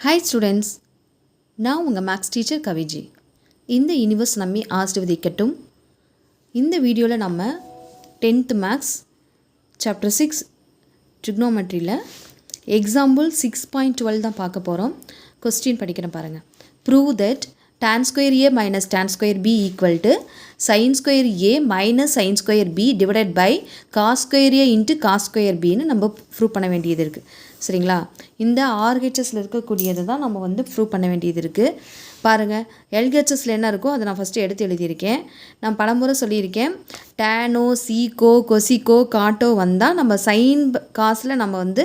Hi students, நான் உங்கள் maths teacher கவிஜி. இந்த யூனிவர்ஸ் நம்மை ஆசீர்வதிக்கட்டும். இந்த வீடியோவில் நம்ம 10th மேக்ஸ் சாப்டர் 6 ட்ரிக்னோமெட்ரியில் எக்ஸாம்பிள் 6.12 தான் பார்க்க போகிறோம். கொஸ்டின் படிக்கிறேன் பாருங்கள். Prove that tan square a minus tan square b equal to sin square a minus sin square b divided by cos square a into cos square bன்னு நம்ம prove பண்ண வேண்டியது இருக்குது. சரிங்களா? இந்த ஆர்ஹெச்எஸில் இருக்கக்கூடியது தான் நம்ம வந்து ப்ரூவ் பண்ண வேண்டியது இருக்குது. பாருங்கள், எல்ஹெச்எஸில் என்ன இருக்கோ அதை நான் ஃபஸ்ட்டு எடுத்து எழுதியிருக்கேன். நான் பலமுறை சொல்லியிருக்கேன், டேனோ சீக்கோ கொசிக்கோ காட்டோ வந்தால் நம்ம சைன் காசில் நம்ம வந்து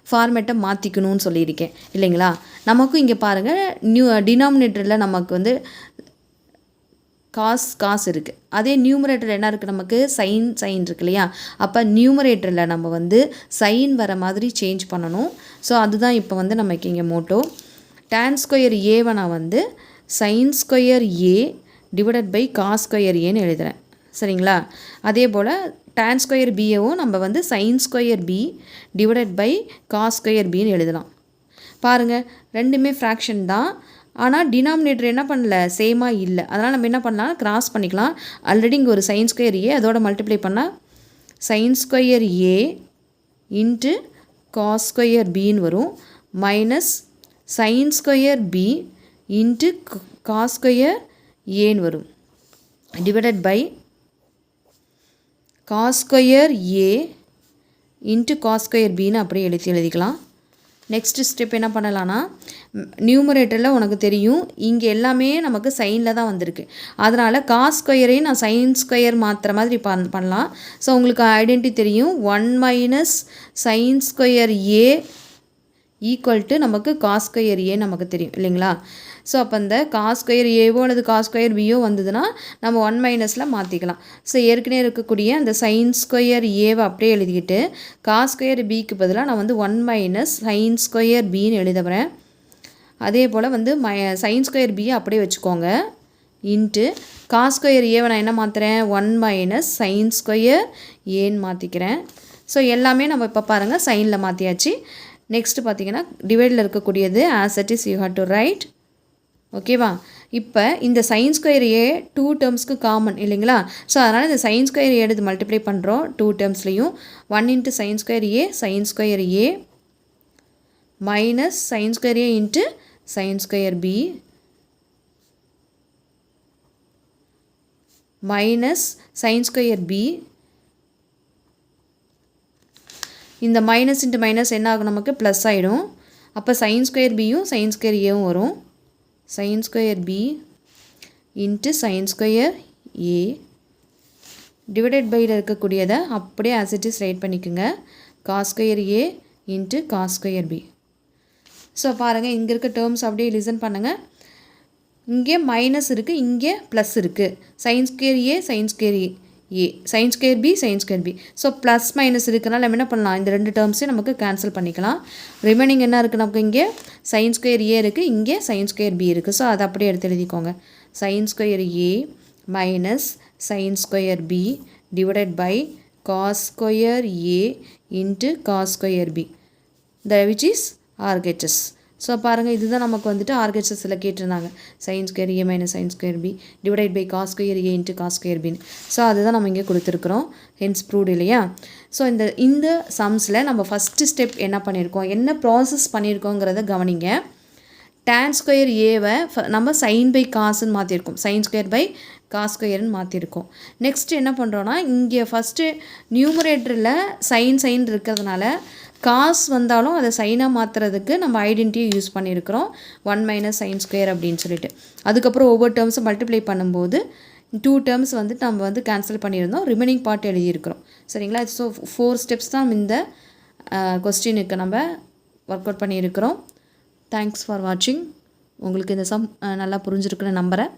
ஃபார்மேட்டை மாற்றிக்கணும்னு சொல்லியிருக்கேன் இல்லைங்களா? நமக்கும் இங்கே பாருங்கள், டினாமினேட்டரில் நமக்கு வந்து காஸ் இருக்குது. அதே நியூமரேட்டர் என்ன இருக்குது, நமக்கு சைன் இருக்கு இல்லையா? அப்போ நியூமரேட்டரில் நம்ம வந்து சைன் வர மாதிரி சேஞ்ச் பண்ணணும். ஸோ அதுதான் இப்போ வந்து நமக்கு இங்கே மோட்டோ. டேன் ஸ்கொயர் ஏவை நான் வந்து sine square A divided by cos square ஏன்னு எழுதுகிறேன். சரிங்களா? அதே போல் tan ஸ்கொயர் பியவும் நம்ம வந்து sine square B divided by cos square பின்னு எழுதலாம். பாருங்கள், ரெண்டுமே ஃப்ராக்ஷன் தான். ஆனால் டினாமினேட்டர் என்ன பண்ணல, சேமாக இல்லை. அதனால் நம்ம என்ன பண்ணலாம், கிராஸ் பண்ணிக்கலாம். ஆல்ரெடி இங்கே ஒரு சைன் ஸ்கொயர் ஏ, அதோட மல்டிப்ளை பண்ணால் sine square A into cos square பின்னு வரும், minus sine square B into cos square ஏன்னு வரும், divided by cos square A into cos square பின்னு அப்படியே எழுதிக்கலாம். நெக்ஸ்ட் ஸ்டெப் என்ன பண்ணலான்னா, நியூமரேட்டரில் உனக்கு தெரியும் இங்கே எல்லாமே நமக்கு சைனில் தான் வந்திருக்கு. அதனால் காஸ் ஸ்கொயரையும் நான் சைன் ஸ்கொயர் மாற்றுற மாதிரி பண்ணலாம். ஸோ உங்களுக்கு ஐடென்டி தெரியும், 1 minus sine square A equal to நமக்கு காஸ் ஸ்கொயர் ஏ நமக்கு தெரியும் இல்லைங்களா? ஸோ அப்போ இந்த காஸ் ஸ்கொயர் ஏவோ அல்லது காஸ் ஸ்கொயர் பியோ வந்ததுன்னா நம்ம 1 மைனஸில் மாற்றிக்கலாம். ஸோ ஏற்கனவே இருக்கக்கூடிய அந்த சைன் ஸ்கொயர் ஏவை அப்படியே எழுதிக்கிட்டு காஸ் ஸ்கொயர் பிக்கு பதிலாக நான் வந்து 1 மைனஸ் சைன் ஸ்கொயர் பின்னு எழுதுகிறேன். அதே போல் வந்து சைன் ஸ்கொயர் பியை அப்படியே வச்சுக்கோங்க, இன்ட்டு காஸ் ஸ்கொயர் ஏவை நான் என்ன மாற்றுறேன், 1 மைனஸ் சைன் ஸ்கொயர் ஏன்னு மாற்றிக்கிறேன். ஸோ எல்லாமே நம்ம இப்போ பாருங்கள் சைனில் மாற்றியாச்சு. நெக்ஸ்ட்டு பார்த்தீங்கன்னா டிவைடில் இருக்கக்கூடியது as it is you have to right. ஓகேவா? இப்போ இந்த சைன் ஸ்கொயர் ஏ 2 டேர்ம்ஸ்க்கு காமன் இல்லைங்களா? ஸோ அதனால் இந்த சைன் ஸ்கொயர் ஏ எடுத்து மல்டிப்ளை பண்ணுறோம் 2 டேர்ம்ஸ்லையும். 1 into sine square A minus sine square A into sine square B minus sine square B. இந்த மைனஸ் இன்ட்டு மைனஸ் என்ன ஆகும், நமக்கு ப்ளஸ் ஆகிடும். அப்போ சைன் ஸ்கொயர் பியும் சைன் ஸ்கொயர் ஏவும் வரும், sin square b into sin square a divided by இருக்கக்கூடியதை அப்படியே as it is ரைட் பண்ணிக்கோங்க, cos square a into cos square b. So பாருங்கள், இங்கே இருக்க டேர்ம்ஸ் அப்படியே லிசன் பண்ணுங்கள். இங்கே மைனஸ் இருக்குது, இங்கே ப்ளஸ் இருக்குது. Sine square A sine square A sine square B sine square B. So plus minus இருக்கிறனால நம்ம என்ன பண்ணலாம், இந்த 2 டேர்ம்ஸையும் நமக்கு கேன்சல் பண்ணிக்கலாம். ரிமைனிங் என்ன இருக்குது, நமக்கு இங்கே சைன் ஸ்கொயர் ஏ இருக்குது, இங்கே சைன் ஸ்கொயர் பி இருக்குது. ஸோ அதை அப்படியே எடுத்து எழுதிக்கோங்க, sine square A minus sine square B divided by cos square A into cos square B which is RHS. So பாருங்கள், இதுதான் நமக்கு வந்துட்டு ஆர்ஹெச்எஸில் கேட்டிருந்தாங்க, sine square A minus sine square B divide by cos square A into cos square பின்னு. So அதுதான் நம்ம இங்கே கொடுத்துருக்குறோம், ஹென்ஸ் ப்ரூவ்ட் இல்லையா? ஸோ இந்த சம்ஸில் நம்ம ஃபஸ்ட்டு ஸ்டெப் என்ன பண்ணியிருக்கோம், என்ன ப்ராசஸ் பண்ணியிருக்கோங்கிறத கவனிங்க. tan ஸ்கொயர் ஏவை நம்ம சைன் பை காசுன்னு மாற்றிருக்கோம், சைன் ஸ்கொயர் பை காஸ் ஸ்கொயர்னு மாற்றிருக்கோம். நெக்ஸ்ட் என்ன பண்ணுறோன்னா, இங்கே ஃபஸ்ட்டு நியூமரேட்டரில் சைன் இருக்கிறதுனால காஸ் வந்தாலும் அதை சைனாக மாற்றுறதுக்கு நம்ம ஐடென்டிட்டியை யூஸ் பண்ணியிருக்கிறோம், 1 மைனஸ் சைன் ஸ்கொயர் அப்படின்னு சொல்லிட்டு. அதுக்கப்புறம் ஒவ்வொரு டேர்ம்ஸும் மல்டிப்ளை பண்ணும்போது 2 டேர்ம்ஸ் வந்து நம்ம வந்து கேன்சல் பண்ணியிருந்தோம், ரிமைனிங் பார்ட் எழுதியிருக்கிறோம். சரிங்களா? ஸோ 4 ஸ்டெப்ஸ் தான் இந்த கொஸ்டினுக்கு நம்ம ஒர்க் அவுட் பண்ணியிருக்கிறோம். தேங்க்ஸ் ஃபார் வாட்சிங். உங்களுக்கு இந்த சம் நல்லா புரிஞ்சிருக்குன்னு நம்புகிறேன்.